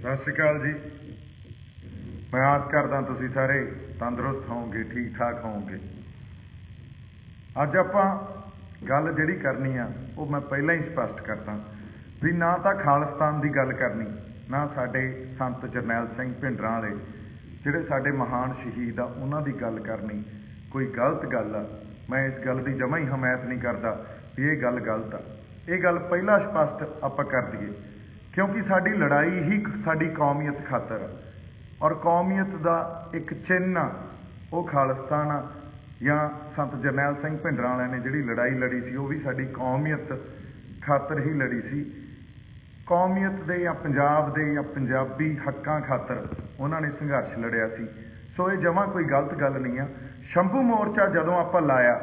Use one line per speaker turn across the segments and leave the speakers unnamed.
ਸਤਿ ਸ਼੍ਰੀ ਅਕਾਲ ਜੀ। मैं आस करदा तुसीं सारे तंदुरुस्त होवोगे, ठीक ठाक होवोगे। अज आपां गल जिहड़ी करनी आ वो मैं पहलां ही स्पष्ट करदा भी ना तो खालिस्तान की गल करनी, ना साडे संत जरनैल सिंह भिंडरां वाले जिहड़े साडे महान शहीद आ उन्हां दी गल करनी कोई गलत गल आ। मैं इस गल की जमा ही हमायत नहीं करदा भी ये गल गलत आ। ये गल पहला स्पष्ट आपां कर दईए, क्योंकि साडी लड़ाई ही साडी कौमीयत खातर आ और कौमीयत का एक चिन्ह वो खालिस्तान आ। या संत जरनैल सिंह भिंडरां वालियां ने जिहड़ी लड़ाई लड़ी सी वो भी साडी कौमीयत खातर ही लड़ी सी। कौमीयत दे या पंजाब दे या पंजाबी हक्कां खातर उन्होंने संघर्ष लड़िया सी। सो ये जमा कोई गलत गल नहीं आ। शंभू मोर्चा जदों आपां लाया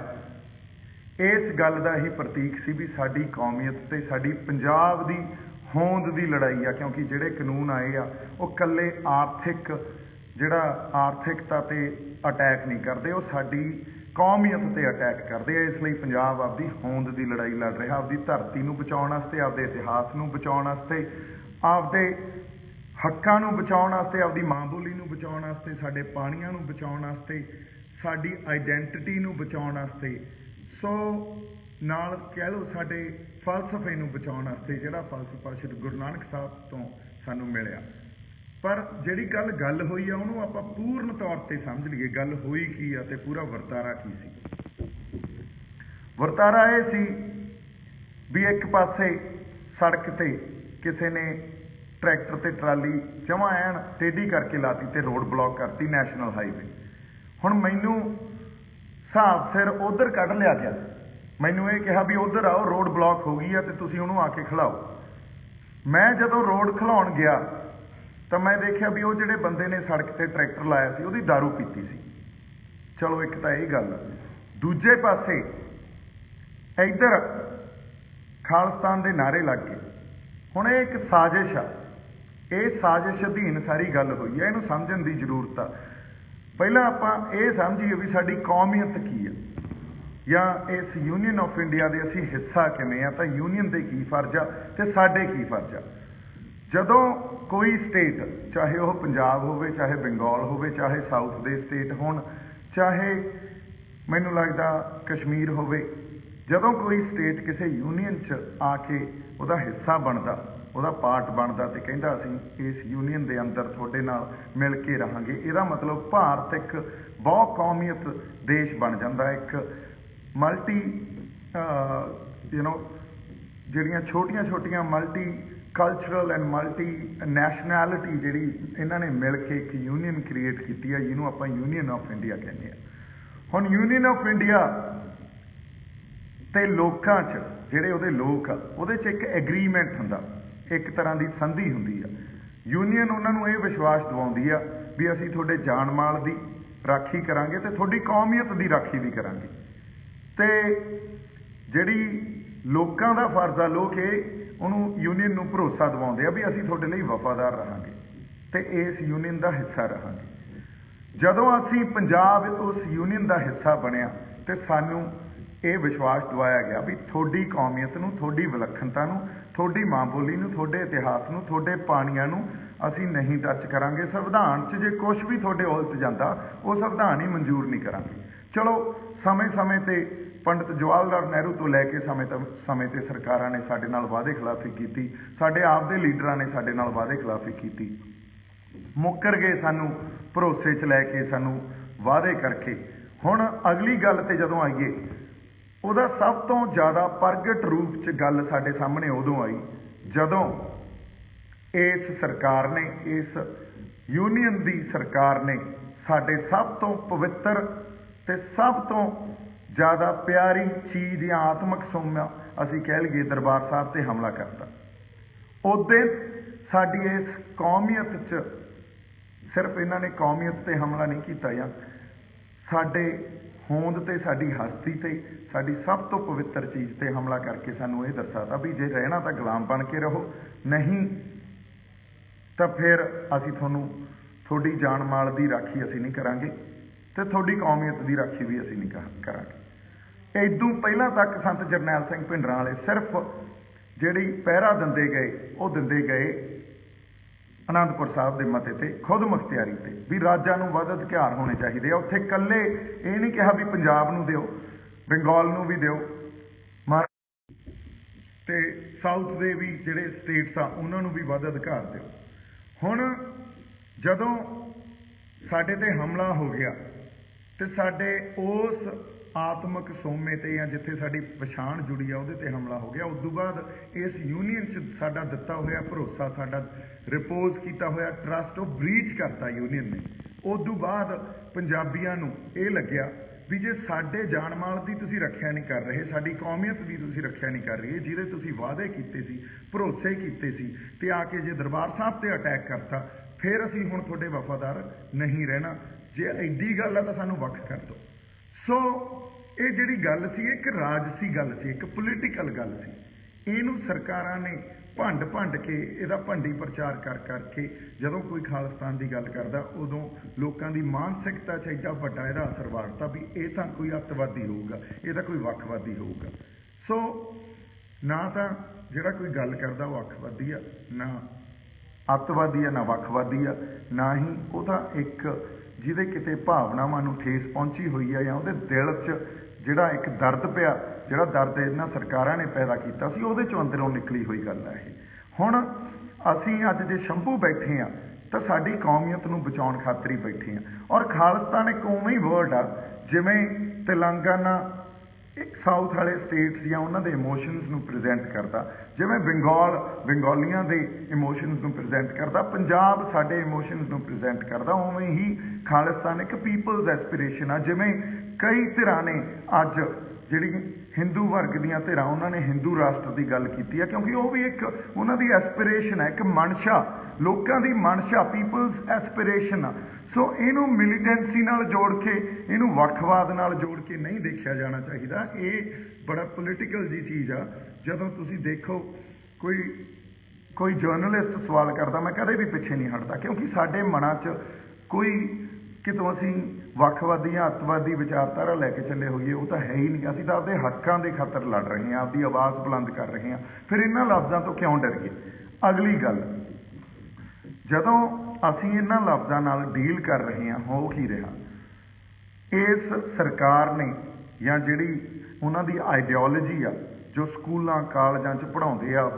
इस गल का ही प्रतीक सी भी साडी कौमीयत ते साडी पंजाब दी होंद की लड़ाई आ, क्योंकि जिहड़े कानून आए आ वो कल्ले आर्थिक जिहड़ा आर्थिकता ते अटैक नहीं करते, वो साडी कौमीयत ते अटैक करते। इसलिए पंजाब आपदी होंद की लड़ाई लड़ रहा, आपदी धरती नूं बचाउण वास्ते, आपदे इतिहास नूं बचाउण वास्ते, आपदे हक्कां नूं बचाउण वास्ते, आपदी मां बोली नूं बचाउण वास्ते, साडे पाणीआं नूं बचाउण वास्ते, साडी आइडेंटिटी नूं बचाउण वास्ते। सो नाल कह लो साडे फलसफे नूं बचाउण वास्ते जिहड़ा फलसफा श्री गुरु नानक साहब तो सानूं मिलिया। पर जिहड़ी गल होई आ उहनूं आपां पूर्ण तौर ते समझ लईए गल होई की आ ते पूरा वरतारा की सी। वरतारा ये सी भी एक पासे सड़क ते किसी ने ट्रैक्टर ते ट्राली जमा ऐन टेढ़ी करके लाती ते रोड ब्लॉक करती नैशनल हाईवे। हुण मैनूं हिसाब सिर उधर कढ़ लिया गया, मैनूं ये कहा भी उधर आओ रोड ब्लॉक हो गई है तो तुसीं उहनूं आके खिलाओ। मैं जदों रोड खिलाउण गया तो मैं देखा भी वो जिहड़े बंदे ने सड़क ते ट्रैक्टर लाया सी उहदी दारू पीती सी। चलो एक तो यह गल, दूजे पासे इधर खालिस्तान के नारे लग गए। हुण ये एक साजिश आ, ये साजिश अधीन सारी गल हुई है, इहनूं समझण की जरूरत आ। पहलां आपां ये समझीए भी साडी कौमीयत की है या इस यूनीयन ऑफ इंडिया के असी हिस्सा किवें आ, तो यूनीयन के की फर्ज आ ते साडे की फर्ज आ। जदों कोई स्टेट चाहे वह पंजाब होवे, चाहे बंगाल होवे, चाहे साउथ दे स्टेट होण, चाहे मैनूं लगदा कश्मीर होवे, जदों कोई स्टेट किसी यूनीयन च आके उहदा हिस्सा बनदा, उहदा पार्ट बनदा ते कहिंदा असीं इस यूनीयन दे अंदर तुहाडे नाल मिल के रहांगे, इहदा मतलब भारत एक बहु कौमीयत देश बन जांदा। एक मल्टी ਜਿਹੜੀਆਂ ਛੋਟੀਆਂ ਛੋਟੀਆਂ multi cultural and multi nationality जिहड़ी इन्हां ने मिल के एक यूनीयन क्रिएट की है, जिन्हों आपां यूनीयन ऑफ इंडिया कहने आ। हुण यूनीयन ऑफ इंडिया ते लोकां च जिहड़े उहदे लोक आ उहदे च एक एग्रीमेंट हुंदा, एक तरह की संधि हुंदी आ। यूनीयन उन्हां नूं इह विश्वास दिवाउंदी आ भी असीं तुहाडे जान माल दी राखी करांगे ते तुहाडी कौमीयत दी राखी भी करांगे। ते जिहड़ी लोकां दा फर्ज आ, लोक ये उन्होंने यूनीयन नूं भरोसा दिवाउंदे आ भी असीं तुहाडे लई वफादार रहांगे ते इस यूनीयन का हिस्सा रहांगे। जदों असीं पंजाब उस यूनीयन का हिस्सा बनिया तो सानूं ये विश्वास दिवाया गया भी तुहाडी कौमीयत नूं, तुहाडी विलखणता नूं, तुहाडी मां बोली नूं, तुहाडे इतिहास नूं, तुहाडे पाणीआं नूं असीं नहीं टच करांगे। संविधान च जे कुछ भी तुहाडे उलट जांदा वो संविधान ही मंजूर नहीं करांगे। चलो समय समय ते पंडित जवाहर लाल नेहरू तो लैके समय ते सरकारां ने साडे नाल वादे खिलाफी की, साडे आप दे लीडरां ने साडे नाल वादे खिलाफी की, मुकर गए सानू भरोसे च लैके सानू वादे करके। हुण अगली गल ते जदों आईए उहदा सब तो ज़्यादा प्रगट रूप च गल साडे सामने उदों आई जदों इस सरकार ने, इस यूनीयन दी सरकार ने साडे सब तो पवित्र ते सब तो ज़्यादा प्यारी चीज़ या आत्मक सौम्या असी कह लीए दरबार साहब ते हमला करता। उस दिन साडी इस कौमीयत च सिर्फ इन्हां ने कौमीयत ते हमला नहीं किया या साडे होंद ते साडी हस्ती ते साडी सब तो पवित्र चीज़ ते हमला करके सानू ये दर्शाता भी जे रहना तो गुलाम बन के रहो, नहीं तो फिर असी थोड़ी जान माल की राखी असी नहीं करांगे तो थोड़ी कौमीयत की राखी भी असी नहीं करांगे। इदों पहला तक संत जरनैल सिंह भिंडरां वाले सिर्फ जिहड़ी पहरा दिंदे गए वो दिंदे गए ਆਨੰਦਪੁਰ ਸਾਹਿਬ ਦੇ ਮਤੇ ਤੇ ਖੁਦ ਮੁਖਤਿਆਰੀ ਤੇ ਵੀ ਰਾਜਾਂ ਨੂੰ ਵੱਧ ਅਧਿਕਾਰ ਹੋਣੇ ਚਾਹੀਦੇ ਆ। ਉੱਥੇ ਇਕੱਲੇ ਇਹ ਨਹੀਂ ਕਿਹਾ ਵੀ ਪੰਜਾਬ ਨੂੰ ਦਿਓ, ਬੰਗਾਲ ਨੂੰ ਵੀ ਦਿਓ, ਤੇ ਸਾਊਥ ਦੇ ਵੀ ਜਿਹੜੇ ਸਟੇਟਸ ਆ ਉਹਨਾਂ ਨੂੰ ਵੀ ਵੱਧ ਅਧਿਕਾਰ ਦਿਓ। ਹੁਣ ਜਦੋਂ ਸਾਡੇ ਤੇ ਹਮਲਾ ਹੋ ਗਿਆ ਤੇ ਸਾਡੇ ਉਸ ਆਤਮਿਕ ਸੋਮੇ ਤੇ ਜਾਂ ਜਿੱਥੇ ਸਾਡੀ ਪਛਾਣ ਜੁੜੀ ਆ ਉਹਦੇ ਤੇ ਹਮਲਾ ਹੋ ਗਿਆ, ਉਸ ਤੋਂ ਬਾਅਦ ਇਸ ਯੂਨੀਅਨ 'ਚ ਸਾਡਾ ਦਿੱਤਾ ਹੋਇਆ ਭਰੋਸਾ, ਸਾਡਾ ਰਿਪੋਜ਼ ਕੀਤਾ ਹੋਇਆ ਟਰਸਟ, ਉਹ ਬ੍ਰੀਚ ਕਰਤਾ ਯੂਨੀਅਨ ਨੇ। ਉਸ ਤੋਂ ਬਾਅਦ ਪੰਜਾਬੀਆਂ ਨੂੰ ਇਹ ਲੱਗਿਆ ਵੀ ਜੇ ਸਾਡੇ ਜਾਨ ਮਾਲ ਦੀ ਤੁਸੀਂ ਰੱਖਿਆ ਨਹੀਂ ਕਰ ਰਹੇ, ਸਾਡੀ ਕੌਮੀਅਤ ਦੀ ਤੁਸੀਂ ਰੱਖਿਆ ਨਹੀਂ ਕਰ ਰਹੇ, ਜਿਹਦੇ ਤੁਸੀਂ ਵਾਅਦੇ ਕੀਤੇ ਸੀ, ਭਰੋਸੇ ਕੀਤੇ ਸੀ, ਤੇ ਆ ਕੇ ਜੇ ਦਰਬਾਰ ਸਾਹਿਬ ਤੇ ਅਟੈਕ ਕਰਤਾ, ਫਿਰ ਅਸੀਂ ਹੁਣ ਤੁਹਾਡੇ ਵਫਾਦਾਰ ਨਹੀਂ ਰਹਿਣਾ। ਜੇ ਐਡੀ ਗੱਲ ਆ ਤਾਂ ਸਾਨੂੰ ਵੱਖ ਕਰ ਦਿਓ। ਸੋ ਇਹ ਜਿਹੜੀ ਗੱਲ ਸੀ, ਇੱਕ ਰਾਜਸੀ ਗੱਲ ਸੀ, ਇੱਕ ਪੋਲੀਟੀਕਲ ਗੱਲ ਸੀ। ਇਹਨੂੰ ਸਰਕਾਰਾਂ ਨੇ ਭੰਡ ਕੇ ਇਹਦਾ ਭੰਡੀ ਪ੍ਰਚਾਰ ਕਰ ਕਰਕੇ ਜਦੋਂ ਕੋਈ ਖਾਲਿਸਤਾਨ ਦੀ ਗੱਲ ਕਰਦਾ, ਉਦੋਂ ਲੋਕਾਂ ਦੀ ਮਾਨਸਿਕਤਾ 'ਚ ਐਡਾ ਵੱਡਾ ਇਹਦਾ ਅਸਰ ਵਾੜਤਾ ਵੀ ਇਹ ਤਾਂ ਕੋਈ ਅੱਤਵਾਦੀ ਹੋਊਗਾ, ਇਹ ਤਾਂ ਕੋਈ ਵੱਖਵਾਦੀ ਹੋਊਗਾ। ਸੋ ਨਾ ਤਾਂ ਜਿਹੜਾ ਕੋਈ ਗੱਲ ਕਰਦਾ ਉਹ ਅੱਖਵਾਦੀ ਆ, ਨਾ ਅੱਤਵਾਦੀ ਆ, ਨਾ ਵੱਖਵਾਦੀ ਆ, ਨਾ ਹੀ ਉਹਦਾ ਇੱਕ ਜਿਹਦੇ ਕਿਤੇ ਭਾਵਨਾਵਾਂ ਨੂੰ ਠੇਸ ਪਹੁੰਚੀ ਹੋਈ ਆ ਜਾਂ ਉਹਦੇ ਦਿਲ 'ਚ ਜਿਹੜਾ ਇੱਕ ਦਰਦ ਪਿਆ, ਜਿਹੜਾ ਦਰਦ ਇਹਨਾਂ ਸਰਕਾਰਾਂ ਨੇ ਪੈਦਾ ਕੀਤਾ ਸੀ, ਉਹਦੇ 'ਚੋਂ ਅੰਦਰੋਂ ਨਿਕਲੀ ਹੋਈ ਗੱਲ ਹੈ ਇਹ। ਹੁਣ ਅਸੀਂ ਅੱਜ ਜੇ ਸ਼ੰਭੂ ਬੈਠੇ ਆ ਤਾਂ ਸਾਡੀ ਕੌਮੀਅਤ ਨੂੰ ਬਚਾਉਣ ਖਾਤਰ ਹੀ ਬੈਠੇ ਆ। ਔਰ ਖਾਲਿਸਤਾਨ ਇੱਕ ਉਵੇਂ ਹੀ ਵਰਡ ਆ ਜਿਵੇਂ ਤੇਲੰਗਾਨਾ ਸਾਊਥ ਵਾਲੇ ਸਟੇਟਸ ਜਾਂ ਉਹਨਾਂ ਦੇ ਇਮੋਸ਼ਨਸ ਨੂੰ ਪ੍ਰੈਜ਼ੈਂਟ ਕਰਦਾ, ਜਿਵੇਂ ਬੰਗਾਲੀਆਂ ਦੇ ਇਮੋਸ਼ਨਸ ਨੂੰ ਪ੍ਰੈਜ਼ੈਂਟ ਕਰਦਾ, ਪੰਜਾਬ ਸਾਡੇ ਇਮੋਸ਼ਨਸ ਨੂੰ ਪ੍ਰੈਜ਼ੈਂਟ ਕਰਦਾ, ਉਵੇਂ ਹੀ ਖਾਲਿਸਤਾਨ ਇੱਕ ਪੀਪਲਸ ਐਸਪੀਰੇਸ਼ਨ ਆ। ਜਿਵੇਂ ਕਈ ਧਿਰਾਂ ਨੇ ਅੱਜ ਜਿਹੜੀ ਹਿੰਦੂ ਵਰਗ ਦੀਆਂ ਧਿਰਾਂ, ਉਹਨਾਂ ਨੇ ਹਿੰਦੂ ਰਾਸ਼ਟਰ ਦੀ ਗੱਲ ਕੀਤੀ ਆ, ਕਿਉਂਕਿ ਉਹ ਵੀ ਇੱਕ ਉਹਨਾਂ ਦੀ ਐਸਪੀਰੇਸ਼ਨ ਹੈ, ਇੱਕ ਮਨਸ਼ਾ, ਲੋਕਾਂ ਦੀ ਮਨਸ਼ਾ, ਪੀਪਲਸ ਐਸਪੀਰੇਸ਼ਨ ਆ। ਸੋ ਇਹਨੂੰ ਮਿਲੀਟੈਂਸੀ ਨਾਲ ਜੋੜ ਕੇ, ਇਹਨੂੰ ਵੱਖਵਾਦ ਨਾਲ ਜੋੜ ਕੇ ਨਹੀਂ ਦੇਖਿਆ ਜਾਣਾ ਚਾਹੀਦਾ। ਇਹ ਬੜਾ ਪੋਲੀਟੀਕਲ ਜੀ ਚੀਜ਼ ਆ। ਜਦੋਂ ਤੁਸੀਂ ਦੇਖੋ ਕੋਈ ਜਰਨਲਿਸਟ ਸਵਾਲ ਕਰਦਾ, ਮੈਂ ਕਦੇ ਵੀ ਪਿੱਛੇ ਨਹੀਂ ਹਟਦਾ, ਕਿਉਂਕਿ ਸਾਡੇ ਮਨਾਂ 'ਚ ਕੋਈ ਕਿਤੋਂ ਅਸੀਂ ਵੱਖਵਾਦੀ ਜਾਂ ਅੱਤਵਾਦੀ ਵਿਚਾਰਧਾਰਾ ਲੈ ਕੇ ਚੱਲੇ ਹੋਈਏ, ਉਹ ਤਾਂ ਹੈ ਹੀ ਨਹੀਂ। ਅਸੀਂ ਤਾਂ ਆਪਦੇ ਹੱਕਾਂ ਦੇ ਖਾਤਰ ਲੜ ਰਹੇ ਹਾਂ, ਆਪਦੀ ਆਵਾਜ਼ ਬੁਲੰਦ ਕਰ ਰਹੇ ਹਾਂ, ਫਿਰ ਇਹਨਾਂ ਲਫ਼ਜ਼ਾਂ ਤੋਂ ਕਿਉਂ ਡਰੀਏ। ਅਗਲੀ ਗੱਲ, ਜਦੋਂ ਅਸੀਂ ਇਹਨਾਂ ਲਫ਼ਜ਼ਾਂ ਨਾਲ ਡੀਲ ਕਰ ਰਹੇ ਹਾਂ, ਹੋ ਕੀ ਰਿਹਾ, ਇਸ ਸਰਕਾਰ ਨੇ ਜਾਂ ਜਿਹੜੀ ਉਹਨਾਂ ਦੀ ਆਈਡੀਓਲੋਜੀ ਆ, ਜੋ ਸਕੂਲਾਂ ਕਾਲਜਾਂ 'ਚ ਪੜ੍ਹਾਉਂਦੇ ਆ,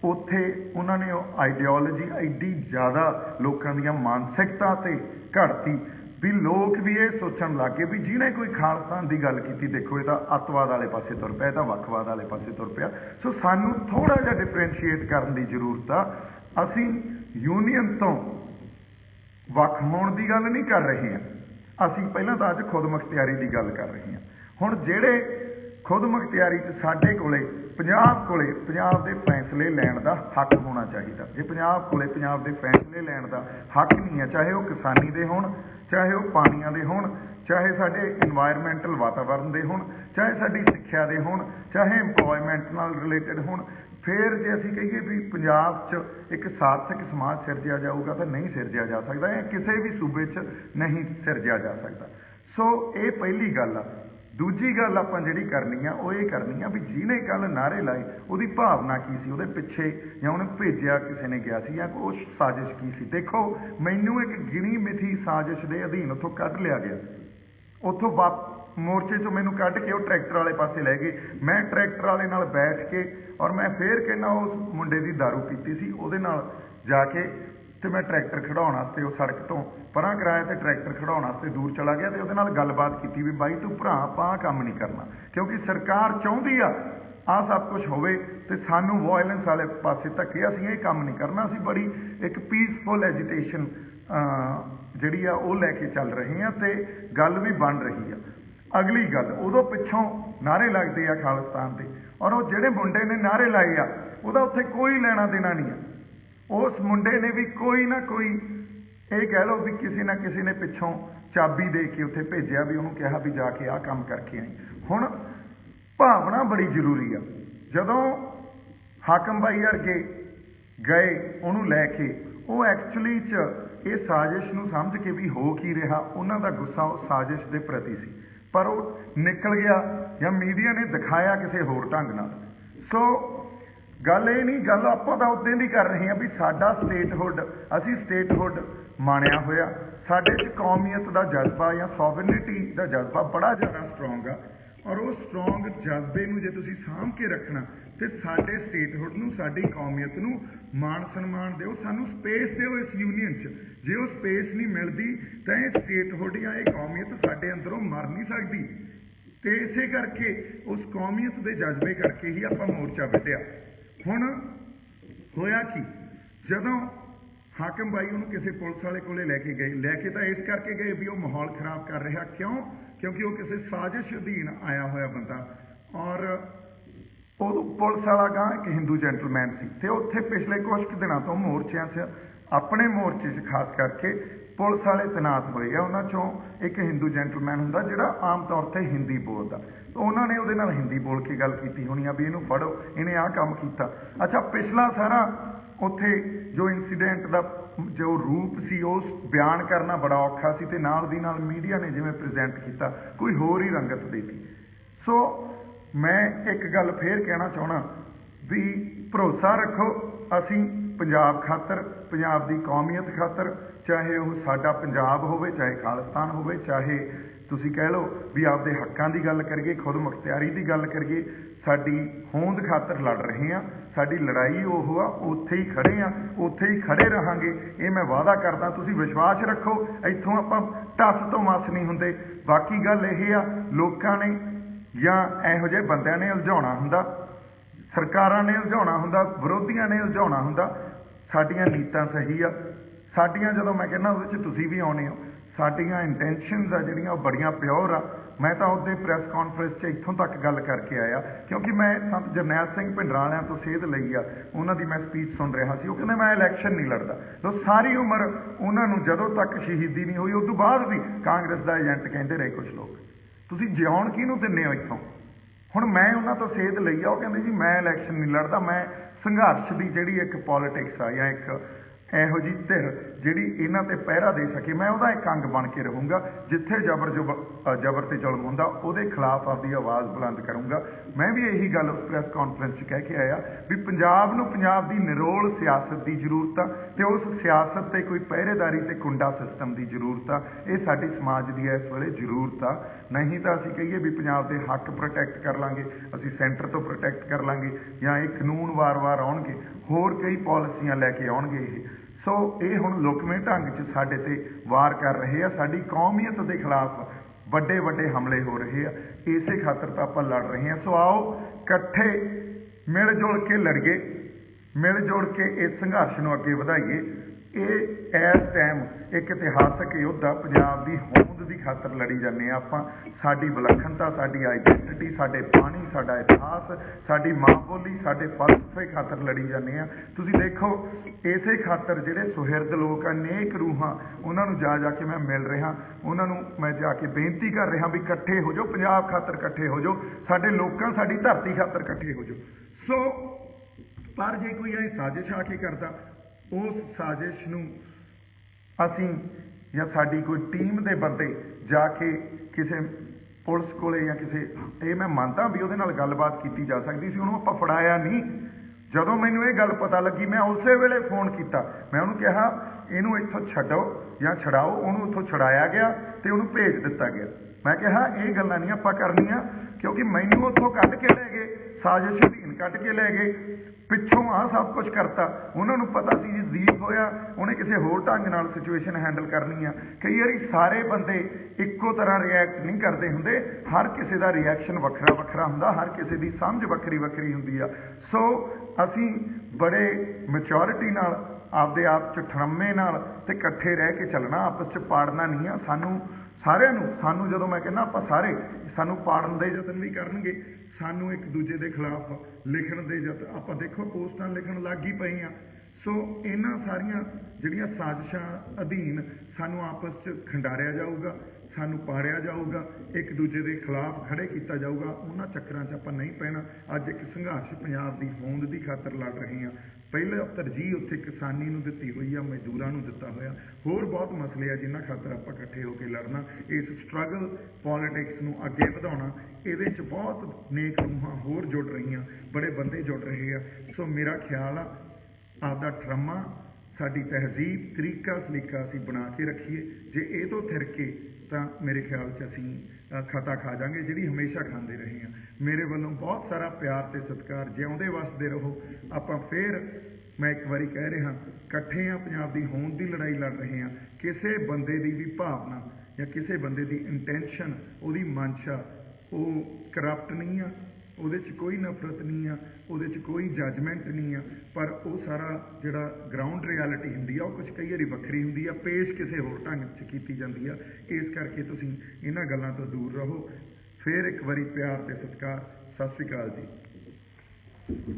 ਉੱਥੇ ਉਹਨਾਂ ਨੇ ਉਹ ਆਈਡੀਓਲੋਜੀ ਐਡੀ ਜ਼ਿਆਦਾ ਲੋਕਾਂ ਦੀਆਂ ਮਾਨਸਿਕਤਾ 'ਤੇ ਘੜਤੀ ਵੀ ਲੋਕ ਵੀ ਇਹ ਸੋਚਣ ਲੱਗ ਗਏ ਵੀ ਜਿਹਨੇ ਕੋਈ ਖਾਲਿਸਤਾਨ ਦੀ ਗੱਲ ਕੀਤੀ, ਦੇਖੋ ਇਹ ਤਾਂ ਅੱਤਵਾਦ ਵਾਲੇ ਪਾਸੇ ਤੁਰ ਪਿਆ, ਇਹ ਤਾਂ ਵੱਖਵਾਦ ਵਾਲੇ ਪਾਸੇ ਤੁਰ ਪਿਆ। ਸੋ ਸਾਨੂੰ ਥੋੜ੍ਹਾ ਜਿਹਾ ਡਿਫਰੈਂਸ਼ੀਏਟ ਕਰਨ ਦੀ ਜ਼ਰੂਰਤ ਆ। ਅਸੀਂ ਯੂਨੀਅਨ ਤੋਂ ਵੱਖ ਹੋਣ ਦੀ ਗੱਲ ਨਹੀਂ ਕਰ ਰਹੇ ਹਾਂ, ਅਸੀਂ ਪਹਿਲਾਂ ਤਾਂ ਅੱਜ ਖੁਦ ਮੁਖਤਿਆਰੀ ਦੀ ਗੱਲ ਕਰ ਰਹੇ ਹਾਂ। ਹੁਣ ਜਿਹੜੇ ਖੁਦ ਮੁਖਤਿਆਰੀ 'ਚ ਸਾਡੇ ਕੋਲੇ ਪੰਜਾਬ ਦੇ ਫੈਸਲੇ ਲੈਣ ਦਾ ਹੱਕ ਹੋਣਾ ਚਾਹੀਦਾ। ਜੇ ਪੰਜਾਬ ਦੇ ਫੈਸਲੇ ਲੈਣ ਦਾ ਹੱਕ ਨਹੀਂ ਹੈ, ਚਾਹੇ ਉਹ ਕਿਸਾਨੀ ਦੇ ਹੋਣ, ਚਾਹੇ ਉਹ ਪਾਣੀਆਂ ਦੇ ਹੋਣ, ਚਾਹੇ ਸਾਡੇ ਇਨਵਾਇਰਮੈਂਟਲ ਵਾਤਾਵਰਨ ਦੇ ਹੋਣ, ਚਾਹੇ ਸਾਡੀ ਸਿੱਖਿਆ ਦੇ ਹੋਣ, ਚਾਹੇ ਇੰਪਲੋਇਮੈਂਟ ਨਾਲ ਰਿਲੇਟਡ ਹੋਣ, ਫਿਰ ਜੇ ਅਸੀਂ ਕਹੀਏ ਵੀ ਪੰਜਾਬ 'ਚ ਇੱਕ ਸਾਰਥਕ ਸਮਾਜ ਸਿਰਜਿਆ ਜਾਊਗਾ ਤਾਂ ਨਹੀਂ ਸਿਰਜਿਆ ਜਾ ਸਕਦਾ, ਜਾਂ ਕਿਸੇ ਵੀ ਸੂਬੇ 'ਚ ਨਹੀਂ ਸਿਰਜਿਆ ਜਾ ਸਕਦਾ। ਸੋ ਇਹ ਪਹਿਲੀ ਗੱਲ ਆ। ਦੂਜੀ ਗੱਲ ਆਪਾਂ ਜਿਹੜੀ ਕਰਨੀ ਆ, ਉਹ ਇਹ ਕਰਨੀ ਆ ਵੀ ਜਿਹਨੇ ਕੱਲ੍ਹ ਨਾਅਰੇ ਲਾਏ ਉਹਦੀ ਭਾਵਨਾ ਕੀ ਸੀ, ਉਹਦੇ ਪਿੱਛੇ ਜਾਂ ਉਹਨੇ ਭੇਜਿਆ ਕਿਸੇ ਨੇ ਗਿਆ ਸੀ, ਜਾਂ ਉਹ ਸਾਜ਼ਿਸ਼ ਕੀ ਸੀ। ਦੇਖੋ, ਮੈਨੂੰ ਇੱਕ ਗਿਣੀ ਮਿਥੀ ਸਾਜ਼ਿਸ਼ ਦੇ ਅਧੀਨ ਉੱਥੋਂ ਕੱਢ ਲਿਆ ਗਿਆ, ਉੱਥੋਂ ਮੋਰਚੇ 'ਚੋਂ ਮੈਨੂੰ ਕੱਢ ਕੇ ਉਹ ਟਰੈਕਟਰ ਵਾਲੇ ਪਾਸੇ ਲੈ ਗਏ। ਮੈਂ ਟਰੈਕਟਰ ਵਾਲੇ ਨਾਲ ਬੈਠ ਕੇ, ਔਰ ਮੈਂ ਫੇਰ ਕਹਿੰਦਾ ਉਸ ਮੁੰਡੇ ਦੀ ਦਾਰੂ ਪੀਤੀ ਸੀ, ਉਹਦੇ ਨਾਲ ਜਾ ਕੇ ਤੇ ਮੈਂ ਟਰੈਕਟਰ ਖੜਾਉਣ ਵਾਸਤੇ ਉਹ ਸੜਕ ਤੋਂ ਪਰਾਂ ਕਰਾਇਆ ਤੇ ਟਰੈਕਟਰ ਖੜਾਉਣ ਵਾਸਤੇ ਦੂਰ ਚਲਾ ਗਿਆ, ਤੇ ਉਹਦੇ ਨਾਲ ਗੱਲਬਾਤ ਕੀਤੀ ਵੀ ਬਾਈ ਤੂੰ ਭਰਾ, ਆਪਾਂ ਆਹ ਕੰਮ ਨਹੀਂ ਕਰਨਾ, ਕਿਉਂਕਿ ਸਰਕਾਰ ਚਾਹੁੰਦੀ ਆ ਆਹ ਸਭ ਕੁਝ ਹੋਵੇ ਤੇ ਸਾਨੂੰ ਵਾਇਲੈਂਸ ਵਾਲੇ ਪਾਸੇ ਧੱਕੇ, ਅਸੀਂ ਇਹ ਕੰਮ ਨਹੀਂ ਕਰਨਾ। ਅਸੀਂ ਬੜੀ ਇੱਕ ਪੀਸਫੁਲ ਐਜੀਟੇਸ਼ਨ ਜਿਹੜੀ ਆ ਉਹ ਲੈ ਕੇ ਚੱਲ ਰਹੇ ਹਾਂ ਤੇ ਗੱਲ ਵੀ ਬਣ ਰਹੀ ਆ। ਅਗਲੀ ਗੱਲ, ਉਦੋਂ ਪਿੱਛੋਂ ਨਾਅਰੇ ਲੱਗਦੇ ਆ ਖਾਲਿਸਤਾਨ ਦੇ, ਔਰ ਉਹ ਜਿਹੜੇ ਮੁੰਡੇ ਨੇ ਨਾਅਰੇ ਲਾਏ ਆ ਉਹਦਾ ਉੱਥੇ ਕੋਈ ਲੈਣਾ ਦੇਣਾ ਨਹੀਂ ਆ। ਉਸ ਮੁੰਡੇ ਨੇ ਵੀ ਕੋਈ ਨਾ ਕੋਈ, ਇਹ ਕਹਿ ਲਓ ਵੀ ਕਿਸੇ ਨਾ ਕਿਸੇ ਨੇ ਪਿੱਛੋਂ ਚਾਬੀ ਦੇ ਕੇ ਉੱਥੇ ਭੇਜਿਆ, ਵੀ ਉਹਨੂੰ ਕਿਹਾ ਵੀ ਜਾ ਕੇ ਆਹ ਕੰਮ ਕਰਕੇ ਆਈ। ਹੁਣ ਭਾਵਨਾ ਬੜੀ ਜ਼ਰੂਰੀ ਆ। ਜਦੋਂ ਹਾਕਮ ਬਾਈ ਵਰਗੇ ਗਏ ਉਹਨੂੰ ਲੈ ਕੇ, ਉਹ ਐਕਚੁਅਲੀ 'ਚ ਇਹ ਸਾਜ਼ਿਸ਼ ਨੂੰ ਸਮਝ ਕੇ ਵੀ ਹੋ ਕੀ ਰਿਹਾ, ਉਹਨਾਂ ਦਾ ਗੁੱਸਾ ਉਹ ਸਾਜ਼ਿਸ਼ ਦੇ ਪ੍ਰਤੀ ਸੀ, ਪਰ ਉਹ ਨਿਕਲ ਗਿਆ ਜਾਂ ਮੀਡੀਆ ਨੇ ਦਿਖਾਇਆ ਕਿਸੇ ਹੋਰ ਢੰਗ ਨਾਲ। ਸੋ गल ये नहीं, गल आपां तां उद्दें दी कर रहे हैं भी साडा स्टेटहुड, असी स्टेटहुड माणिया होया, साडे च कौमीयत का जज्बा या सॉवरनिटी का जज्बा बड़ा ज़्यादा स्ट्रोंग आ। और वो स्ट्रोंग जज्बे नूं जे तुसीं साਂਭ के रखना तो साडे स्टेटहुड नूं, साडी कौमीयत नूं मान सन्मान दिओ, सानूं स्पेस दिओ इस यूनीयन च। जे वो स्पेस नहीं मिलती तो ये स्टेटहुड या ये कौमीयत साडे अंदरों मर नहीं सकती। तो इसे करके उस कौमीयत के जज्बे करके ही आपां मोर्चा वड्ढिया। हुण होया कि जदों हाकम बाई उन्होंने किसी पुलिस वाले को लैके गए, लैके तो इस करके गए भी वो माहौल खराब कर रहा, क्यों? क्योंकि वो किसी साजिश अधीन आया होया बंदा, और पुलिस वाला गां एक हिंदू जेंटलमैन सी, ते उत्थे पिछले कुछ दिनों तो मोर्चों च अपने मोर्चे च खास करके पुलिस वाले तैनात होए आ। उन्हां चों एक हिंदू जेंटलमैन हुंदा जिहड़ा आम तौर पर हिंदी बोलदा, तो उन्होंने उहदे नाल हिंदी बोल के गल कीती होनी आ भी इहनूं फड़ो, इहने आह काम कीता। अच्छा, पिछला सारा उत्थे जो इंसीडेंट का जो रूप सी उस बयान करना बड़ा औखा सी, ते नाल दी नाल मीडिया ने जिवें प्रेजेंट किया कोई होर ही रंगत देती। सो मैं एक गल फिर कहना चाहना भी भरोसा रखो, असी पंजाब खातर, पंजाब की कौमीयत खातर, चाहे वह साडा पंजाब होवे, चाहे खालिस्तान होवे, चाहे तुसी कह लो भी आपदे हक्कां की गल करिए, खुद मुख्तियारी की गल करिए, साडी होंद खातर लड़ रहे हैं। साडी लड़ाई ओह आ, उत्थे ही खड़े आ, उत्थे ही खड़े रहांगे, ये मैं वादा करदा। तुसी विश्वास रखो, इत्थों आपां टस तो मस नहीं हुंदे। बाकी गल यह आ, लोकां ने या इहो जिहे बंदिआं ने उलझाउणा हुंदा, सरकारां ने उलझाउणा हुंदा, विरोधियां ने उलझाउणा हुंदा। साडियां नीतां सही आ, साडियां जदों मैं कहना उहदे च तुसी भी आउणे हो, साडियां इंटैंशनस आ जिहड़ियां ओह बड़ियां प्योर आ। मैं तो उहदे प्रैस कॉन्फ्रेंस च इत्थों तक गल करके आया, क्योंकि मैं संत जरनैल सिंह भिंडरां वालिआं तो सेध लई आ, उन्हां दी मैं स्पीच सुन रहा सी। वो कहंदे मैं इलैक्शन नहीं लड़दा, तो सारी उम्र उन्हां नूं जदों तक शहीदी नहीं हुई, उस तो बाद भी कांग्रेस का एजेंट कहते रहे कुछ लोग। तुसीं जिउण किहनूं दिंदे हो इत्थों? हुण मैं उन्हां तो सेध लई आ, वो कहंदे जी मैं इलैक्शन नहीं लड़दा, मैं संघर्ष की जिहड़ी एक पॉलिटिक्स आ या एक ਇਹੋ जी धिर जिहड़ी इन्हां ते पहरा दे सके, मैं ਉਹਦਾ एक अंग बन के रहूँगा। जिथे जबर ते जुल्म हुंदा ਉਹਦੇ खिलाफ आपकी आवाज़ बुलंद करूँगा। मैं भी यही गल उस प्रैस कॉन्फ्रेंस च कह के आया भी पंजाब नूं पंजाब की निरोल सियासत की जरूरत आ, ते उस सियासत ते कोई पहरेदारी ते कुंडा सिस्टम की जरूरत आ। ये साडी समाज की इस वेले जरूरत आ। नहीं तो असीं कहीए भी पंजाब के हक प्रोटैक्ट कर लांगे, असीं सेंटर तो प्रोटैक्ट कर लांगे, या ये कानून वार-वार आउणगे, होर कई पॉलिसियां लैके आउणगे ये। सो ये हुण लुकवें ढंग च साडे ते वार कर रहे हैं, साडी कौमीयत के खिलाफ ਵੱਡੇ ਵੱਡੇ हमले हो रहे हैं। इसे खातर तो आप लड़ रहे हैं। सो आओ इकट्ठे मिल जुल के लड़िए, मिल जुल के इस संघर्ष को अगे वधाइए। ये इस टाइम एक इतिहासक युद्ध आ, पंजाब की होंद की खातर लड़ी जाने आपां। साडी विलखणता, साडी आइडेंटिटी, साडे पानी, साडा इतिहास, साडी माँ बोली, साडे फलसफे खातर लड़ी जाने आ। तुसीं देखो इसे खातर जिहड़े सुहिरद लोग आ, नेक रूहां, उन्होंने जा के मैं मिल रहा, उन्होंने मैं जाके बेनती कर रहा भी इकट्ठे हो जाओ, पंजाब खातर इकट्ठे हो जाओ, साडे लोकां, साडी धरती खातर इकट्ठे हो जाओ। सो पर जे कोई ऐ साजिश आके करता, उस साजिश नूं असीं या साडी कोई टीम दे बंदे जाके किसी पुलिस कोले या किसी, ये मैं मानता भी उहदे नाल गलबात की जा सकती सी, उहनूं आपां फड़ाया नहीं। जदों मैनूं ये गल पता लगी, मैं उस वेले फोन किया, मैं उन्होंने कहा इनू इत्थों छड्डो या छड़ाओ, उन्होंने उत्थों छड़ाया गया तो उन्होंने भेज दिता गया। मैं कहा ये गल्लां नहीं आपां करनियां, क्योंकि मैनू उत्थों कढ के लै गए, साजिश अधीन कढ के लै गए, पिछों आ सब कुछ करता। उन्होंने पता सी जी दीप होया, उन्हें किसी होर ढंग नाल सिचुएशन हैंडल करनी आ। कई बारी सारे बंदे इक्को तरह रिएक्ट नहीं करते होंदे, हर किसी का रिएक्शन वखरा वखरा हुंदा, हर किसी की समझ वक्री वक्री हुंदी आ। सो असीं बड़े मैच्योरिटी नाल आपदे आप च ठरम्मे नाल ते इकट्ठे रह के चलना, आपस च पाड़ना नहीं आ। सानू सारिਆਂ ਨੂੰ, सानू ਜਦੋਂ मैं कहना ਆਪਾਂ ਸਾਰੇ सानू पाड़न के यतन भी करनगे, सानू एक दूजे के खिलाफ लिखण के यतन, आप देखो पोस्टां लिखण लग ही पई आ। सो इन्हां सारियां जिहड़ियां साजिशां अधीन सानू आपस च खंडारिया जाऊगा, सानू पाड़िया जाऊगा, एक दूजे के खिलाफ खड़े किया जाऊगा। उन्हां चक्करां च आपां नहीं पैना। अज एक संघर्ष पंजाब की होंद की खातर लड़ रहे हैं, ਪਹਿਲਾਂ ਤਰਜੀਹ ਉੱਥੇ ਕਿਸਾਨੀ ਨੂੰ ਦਿੱਤੀ ਹੋਈ ਆ, ਮਜ਼ਦੂਰਾਂ ਨੂੰ ਦਿੱਤਾ ਹੋਇਆ। ਹੋਰ ਬਹੁਤ ਮਸਲੇ ਆ ਜਿਨ੍ਹਾਂ ਖਾਤਰ ਆਪਾਂ ਇਕੱਠੇ ਹੋ ਕੇ ਲੜਨਾ, ਇਸ ਸਟਰਗਲ ਪੋਲੀਟਿਕਸ ਨੂੰ ਅੱਗੇ ਵਧਾਉਣਾ। ਇਹਦੇ 'ਚ ਬਹੁਤ ਨੇਕ ਰੂਹਾਂ ਹੋਰ ਜੁੜ ਰਹੀਆਂ, ਬੜੇ ਬੰਦੇ ਜੁੜ ਰਹੇ ਆ। ਸੋ ਮੇਰਾ ਖਿਆਲ ਆ ਆਪਦਾ ਟਰਮਾ, ਸਾਡੀ ਤਹਿਜ਼ੀਬ, ਤਰੀਕਾ ਸਲੀਕਾ ਅਸੀਂ ਬਣਾ ਕੇ ਰੱਖੀਏ। ਜੇ ਇਹ ਤੋਂ ਥਿਰਕੇ ਤਾਂ ਮੇਰੇ ਖਿਆਲ 'ਚ ਅਸੀਂ ਖਤਾ ਖਾ ਜਾਵਾਂਗੇ, ਜਿਹੜੀ ਹਮੇਸ਼ਾ ਖਾਂਦੇ ਰਹੇ ਹਾਂ। ਮੇਰੇ ਵੱਲੋਂ ਬਹੁਤ ਸਾਰਾ ਪਿਆਰ ਅਤੇ ਸਤਿਕਾਰ। ਜਿਉਂਦੇ ਵਸਦੇ ਰਹੋ। ਆਪਾਂ ਫੇਰ, ਮੈਂ ਇੱਕ ਵਾਰੀ ਕਹਿ ਰਿਹਾ, ਇਕੱਠੇ ਹਾਂ, ਪੰਜਾਬ ਦੀ ਹੋਂਦ ਦੀ ਲੜਾਈ ਲੜ ਰਹੇ ਹਾਂ। ਕਿਸੇ ਬੰਦੇ ਦੀ ਵੀ ਭਾਵਨਾ ਜਾਂ ਕਿਸੇ ਬੰਦੇ ਦੀ ਇੰਟੈਂਸ਼ਨ, ਉਹਦੀ ਮਨਸ਼ਾ, ਉਹ ਕਰਪਟ ਨਹੀਂ ਆ, ਉਹਦੇ 'ਚ ਕੋਈ ਨਫ਼ਰਤ ਨਹੀਂ ਆ, ਉਹਦੇ 'ਚ ਕੋਈ ਜੱਜਮੈਂਟ ਨਹੀਂ ਆ। ਪਰ ਉਹ ਸਾਰਾ ਜਿਹੜਾ ਗਰਾਊਂਡ ਰਿਐਲਿਟੀ ਹੁੰਦੀ ਆ, ਉਹ ਕੁਛ ਕਈ ਵਾਰੀ ਵੱਖਰੀ ਹੁੰਦੀ ਆ, ਪੇਸ਼ ਕਿਸੇ ਹੋਰ ਢੰਗ 'ਚ ਕੀਤੀ ਜਾਂਦੀ ਆ। ਇਸ ਕਰਕੇ ਤੁਸੀਂ ਇਹਨਾਂ ਗੱਲਾਂ ਤੋਂ ਦੂਰ ਰਹੋ। ਫਿਰ ਇੱਕ ਵਾਰੀ ਪਿਆਰ ਅਤੇ ਸਤਿਕਾਰ। ਸਤਿ ਸ਼੍ਰੀ ਅਕਾਲ ਜੀ।